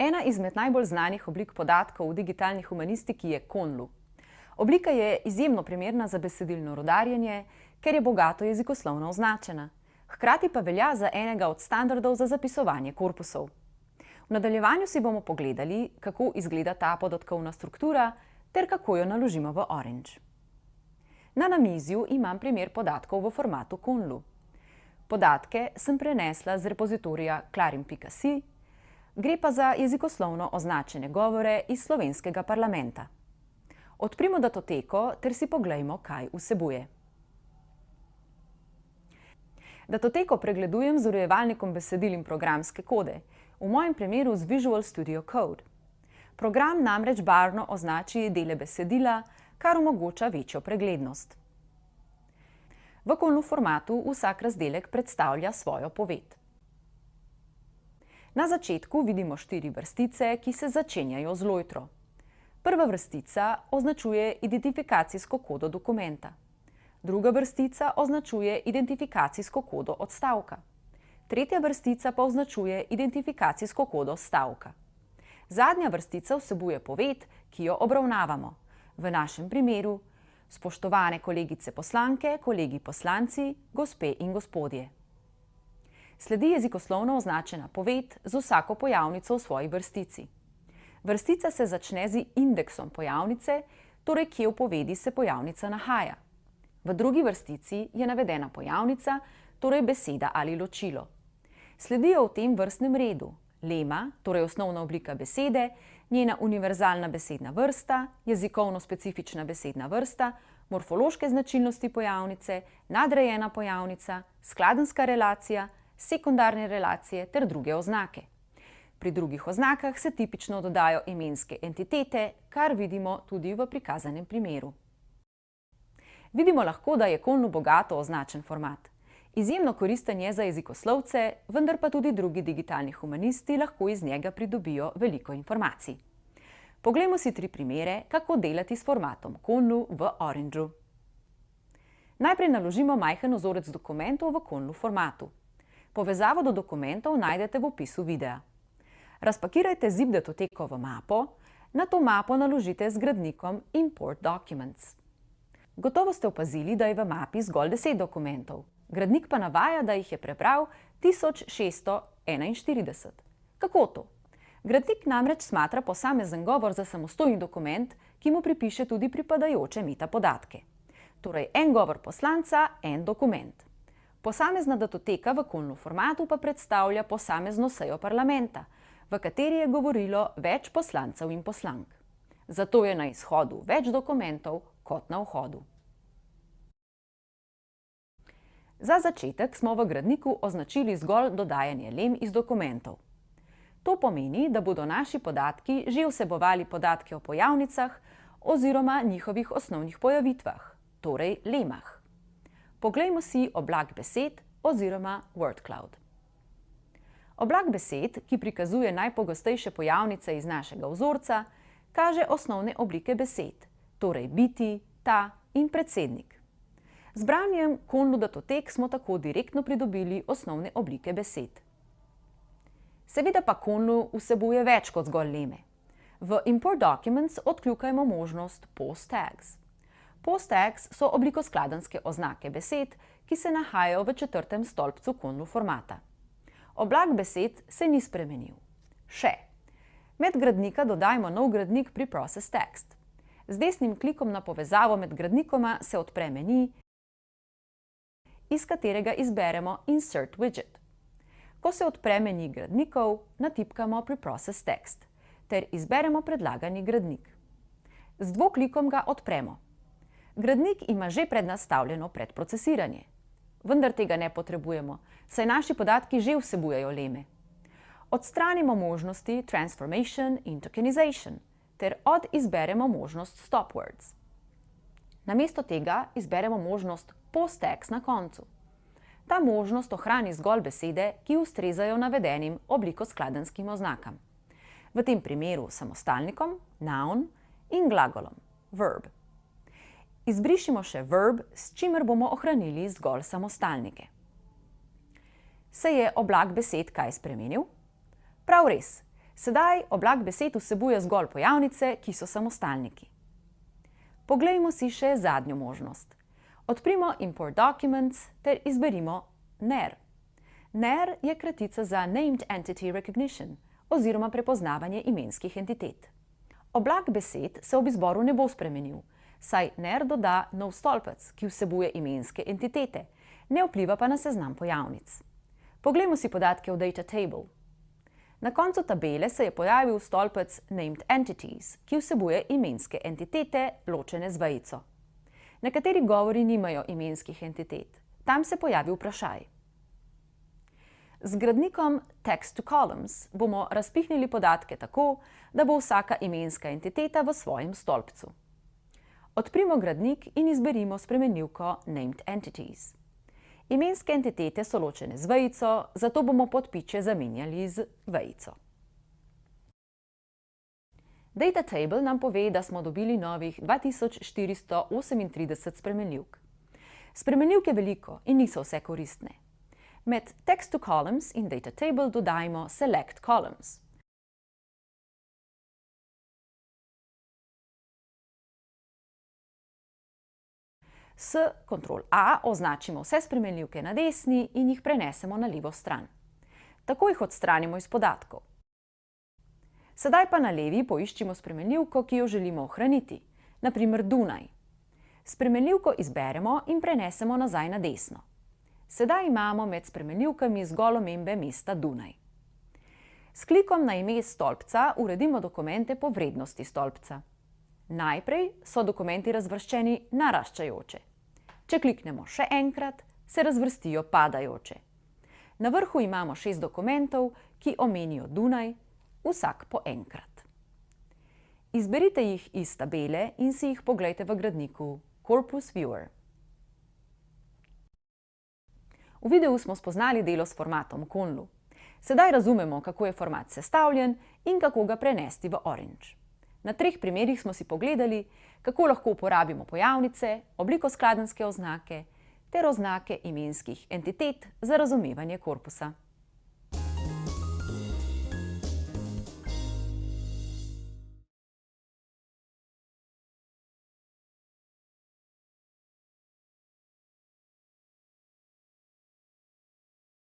Ena izmed najbolj znanih oblik podatkov v digitalni humanistiki je Conlu. Oblika je izjemno primerna za besedilno rudarjenje, ker je bogato jezikoslovno označena. Hkrati pa velja za enega od standardov za zapisovanje korpusov. V nadaljevanju si bomo pogledali, kako izgleda ta podatkovna struktura ter kako jo naložimo v Orange. Na namizju imam primer podatkov v formatu Conlu. Podatke sem prenesla z repozitorija clarim.si, gre pa za jezikoslovno označene govore iz slovenskega parlamenta. Odprimo datoteko ter si poglejmo, kaj vsebuje. Datoteko pregledujem z urejevalnikom besedil in programske kode, v mojem primeru z Visual Studio Code. Program namreč barvno označi dele besedila, kar omogoča večjo preglednost. V Conlu formatu vsak razdelek predstavlja svojo poved. Na začetku vidimo 4 vrstice, ki se začenjajo z lojtro. Prva vrstica označuje identifikacijsko kodo dokumenta. Druga vrstica označuje identifikacijsko kodo odstavka. Tretja vrstica pa označuje identifikacijsko kodo stavka. Zadnja vrstica vsebuje poved, ki jo obravnavamo. V našem primeru: spoštovane kolegice poslanke, kolegi poslanci, gospe in gospodje. Sledi jezikoslovno označena poved z vsako pojavnico v svoji vrstici. Vrstica se začne z indeksom pojavnice, torej kje v povedi se pojavnica nahaja. V drugi vrstici je navedena pojavnica, torej beseda ali ločilo. Sledijo v tem vrstnem redu lema, torej osnovna oblika besede, njena univerzalna besedna vrsta, jezikovno specifična besedna vrsta, morfološke značilnosti pojavnice, nadrejena pojavnica, skladenjska relacija, sekundarne relacije ter druge oznake. Pri drugih oznakah se tipično dodajo imenske entitete, kar vidimo tudi v prikazanem primeru. Vidimo lahko, da je Conlu bogato označen format. Izjemno koristen je za jezikoslovce, vendar pa tudi drugi digitalni humanisti lahko iz njega pridobijo veliko informacij. Poglejmo si 3 primere, kako delati s formatom Conlu v Orangeu. Najprej naložimo majhen vzorec dokumentov v Conlu formatu. Povezavo do dokumentov najdete v opisu videa. Razpakirajte zip datoteko v mapo, na to mapo naložite z gradnikom Import Documents. Gotovo ste opazili, da je v mapi zgolj 10 dokumentov. Gradnik pa navaja, da jih je prebral 1641. Kako to? Gradnik namreč smatra posamezen govor za samostojni dokument, ki mu pripiše tudi pripadajoče metapodatke. Torej en govor poslanca, en dokument. Posamezna datoteka v Conlu formatu pa predstavlja posamezno sejo parlamenta, v kateri je govorilo več poslancev in poslank. Zato je na izhodu več dokumentov kot na vhodu. Za začetek smo v gradniku označili zgolj dodajanje lem iz dokumentov. To pomeni, da bodo naši podatki že vsebovali podatke o pojavnicah oziroma njihovih osnovnih pojavitvah, torej lemah. Poglejmo si oblak besed oziroma word cloud. Oblak besed, ki prikazuje najpogostejše pojavnice iz našega vzorca, kaže osnovne oblike besed, torej biti, ta in predsednik. Z branjem Conlu datotek smo tako direktno pridobili osnovne oblike besed. Seveda pa Conlu vsebuje več kot zgolj leme. V Import Documents odkljukajmo možnost Post Tags. Post tags so oblikoskladenjske oznake besed, ki se nahajajo v 4. stolpcu Conlu formata. Oblak besed se ni spremenil. Še. Med gradnika dodajmo nov gradnik Preprocess Text. Z desnim klikom na povezavo med gradnikoma se odpre meni, iz katerega izberemo Insert Widget. Ko se odpre meni gradnikov, natipkamo Preprocess Text ter izberemo predlagani gradnik. Z dvoklikom ga odpremo. Gradnik ima že prednastavljeno predprocesiranje. Vendar tega ne potrebujemo, saj naši podatki že vsebujejo leme. Odstranimo možnosti Transformation in Tokenization ter izberemo možnost Stop Words. Namesto tega izberemo možnost Post Tags na koncu. Ta možnost ohrani zgolj besede, ki ustrezajo navedenim oblikoskladenjskim oznakam. V tem primeru samostalnikom, noun, in glagolom, verb. Izbrišimo še verb, s čimer bomo ohranili zgolj samostalnike. Se je oblak besed kaj spremenil? Prav res. Sedaj oblak besed vsebuje zgolj pojavnice, ki so samostalniki. Poglejmo si še zadnjo možnost. Odprimo Import Documents ter izberimo NER. NER je kratica za Named Entity Recognition oziroma prepoznavanje imenskih entitet. Oblak besed se ob izboru ne bo spremenil, saj NER doda nov stolpec, ki vsebuje imenske entitete, ne vpliva pa na seznam pojavnic. Poglejmo si podatke v Data Table. Na koncu tabele se je pojavil stolpec Named Entities, ki vsebuje imenske entitete, ločene z vejico. Nekateri govori nimajo imenskih entitet. Tam se pojavi vprašaj. Z gradnikom Text to Columns bomo razpihnili podatke tako, da bo vsaka imenska entiteta v svojem stolpcu. Odprimo gradnik in izberimo spremenljivko Named Entities. Imenske entitete so ločene z vejico, zato bomo podpiče zamenjali z vejico. Data Table nam pove, da smo dobili novih 2438 spremenljivk. Spremenljivk je veliko in niso vse koristne. Med Text to Columns in Data Table dodajmo Select Columns. S Ctrl+A označimo vse spremenljivke na desni in jih prenesemo na levo stran. Tako jih odstranimo iz podatkov. Sedaj pa na levi poiščimo spremenljivko, ki jo želimo ohraniti, na primer Dunaj. Spremenljivko izberemo in prenesemo nazaj na desno. Sedaj imamo med spremenljivkami zgolj omembe mesta Dunaj. S klikom na ime stolpca uredimo dokumente po vrednosti stolpca. Najprej so dokumenti razvrščeni naraščajoče. Če kliknemo še enkrat, se razvrstijo padajoče. Na vrhu imamo 6 dokumentov, ki omenijo Dunaj, vsak po enkrat. Izberite jih iz tabele in si jih poglejte v gradniku Corpus Viewer. V videu smo spoznali delo s formatom Conlu. Sedaj razumemo, kako je format sestavljen in kako ga prenesti v Orange. Na 3 primerih smo si pogledali, kako lahko uporabimo pojavnice, oblikoskladenjske oznake ter oznake imenskih entitet za razumevanje korpusa.